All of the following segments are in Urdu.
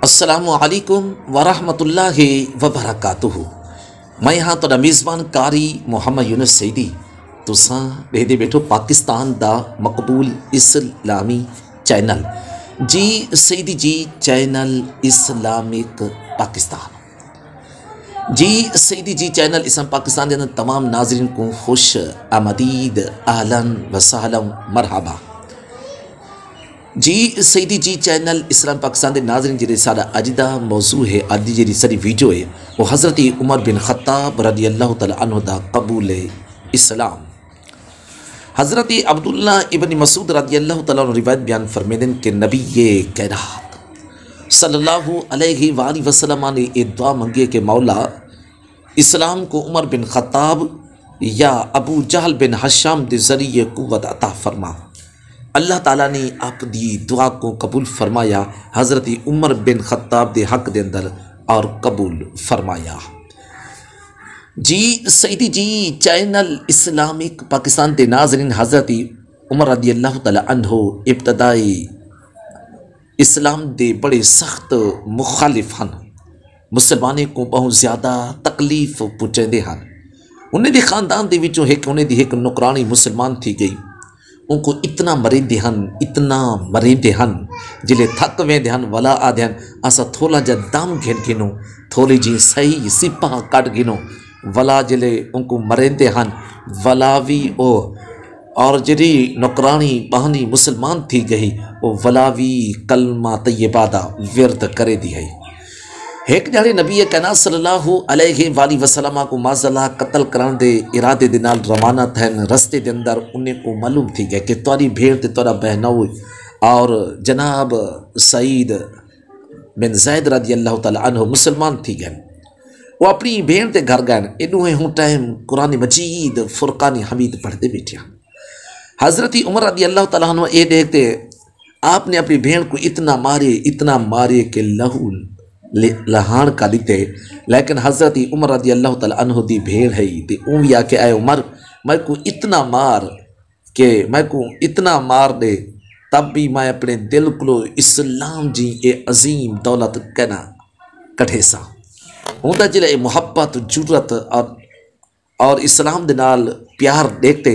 السلام علیکم ورحمۃ اللہ وبرکاتہ۔ میں ہاں تو میزبان کاری محمد یونس سیدی تساں دے بیٹھو پاکستان دا مقبول اسلامی چینل جی سیدی جی چینل اسلامک پاکستان جی سیدی جی چینل اسلام پاکستان دے تمام ناظرین کو خوش آمدید، اہلاً و سہلاً مرحبا۔ جی سیدی جی چینل اسلام پاکستان دے ناظرین جی سارا اجدہ موضوع ہے، آج جی ساری ویڈیو ہے وہ حضرت عمر بن خطاب رضی اللہ تعالیٰ عنہ دا قبول اسلام۔ حضرت عبداللہ ابن مسعود رضی اللہ تعالیٰ عنہ روایت بیان فرمیدن کہ نبی کائنات صلی اللہ علیہ وآلہ وسلم نے یہ دعا منگی کہ مولا اسلام کو عمر بن خطاب یا ابو جہل بن ہشام دے ذریعے قوت عطا فرما۔ اللہ تعالیٰ نے آپ دی دعا کو قبول فرمایا، حضرت عمر بن خطاب دے حق دے اندر اور قبول فرمایا۔ جی سیدی جی چینل اسلامک پاکستان دے ناظرین، حضرت عمر رضی اللہ تعالیٰ عنہ ابتدائی اسلام دے بڑے سخت مخالف ہن، مسلمانے کو بہت زیادہ تکلیف پہنچے دے ہن۔ انہیں دے خاندان دے وچوں انہیں دی ایک نکرانی مسلمان تھی گئی، ان کو اتنا مریندے ہن جلے تھک ویندے ہن ولا آدھے ہن اسا تھولا جا دم گھن گنو، تھولی جی صحیح سپاہ کٹ گنو ولا جلے ان کو مریندے ہن ولا وی او اور جڑی نکرانی بہنی مسلمان تھی گئی وہ ولا وی کلمہ طیبہ دا ورد کرے دی ہے۔ ایک جاڑے نبی کائنات صلی اللہ علیہ وآلہ وسلم کو معاذاللہ قتل کرن دے ارادے دے نال روانہ تھن، رستے دے اندر انہیں کو معلوم تھی گیا کہ توری بھیڑ تے تورا بہنوئی اور جناب سعید بن زید رضی اللہ تعالیٰ عنہ مسلمان تھی گئے۔ وہ اپنی بھیڑ تے گھر گئے، انہوں ہوں ٹائم قرآن مجید فرقان حمید پڑھتے بیٹھیا۔ حضرت عمر رضی اللہ تعالیٰ عنہ یہ دیکھتے آپ نے اپنی بھیڑ کو اتنا مارے کہ لہو لہان کا دیتے، لیکن حضرت عمر رضی اللہ تعالیٰ عنہ دی بھیڑ ہے تے اومیا کہ اے عمر میں کو اتنا مار دے تب بھی میں اپنے دل کو اسلام جی اے عظیم دولت کہنا کٹھے سا ہوندہ جلے محبت جرت اور اسلام دے نال پیار دیکھتے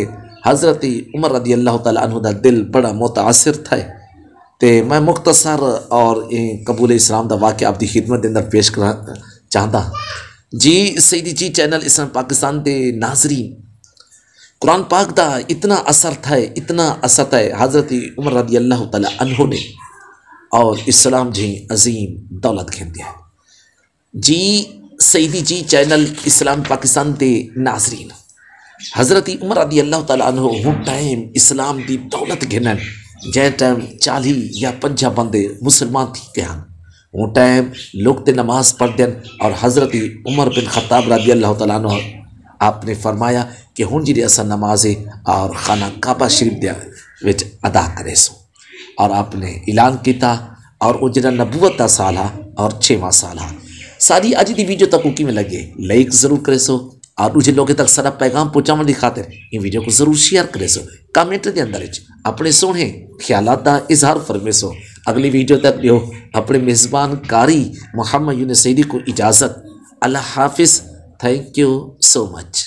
حضرت عمر رضی اللہ تعالیٰ عنہ دا دل بڑا متاثر تھا۔ تے میں مختصر اور قبول اسلام دا واقعہ آپ دی خدمت دے اندر پیش کرنا چاہتا۔ جی سیدی جی چینل اسلام پاکستان دے ناظرین، قرآن پاک دا اتنا اثر تھا حضرت عمر رضی اللہ تعالیٰ عنہ نے اور اسلام جی عظیم دولت گھن دیا۔ جی سیدی جی چینل اسلام پاکستان دے ناظرین، حضرت عمر رضی اللہ تعالیٰ عنہ ہوں ٹائم اسلام دی دولت گھنن جے ٹائم 40 یا 50 بندے مسلمان تھی گیا، وہ ٹائم لوگ تے نماز پڑھ دیں اور حضرت عمر بن خطاب رضی اللہ تعالیٰ عنہ آپ نے فرمایا کہ ہن جی ایسا نماز اور خانہ کعبہ شریف دیا وچ ادا کرے سو، اور آپ نے اعلان کیتا اور وہ جڑا نبوت دا سالہ اور 6واں سالہ ساری اج دی ویڈیو تک کی میں لگے لائک ضرور کرے سو اور مجھے لوگوں تک سارا پیغام پہنچانے کی خاطر یہ ویڈیو کو ضرور شیئر کرے سو، کامنٹ کے اندر اپنے سونے خیالات کا اظہار فرمے سو۔ اگلی ویڈیو تک دیو اپنے میزبان کاری محمد یونس سیدی کو اجازت۔ اللہ حافظ، تھینک یو سو مچ۔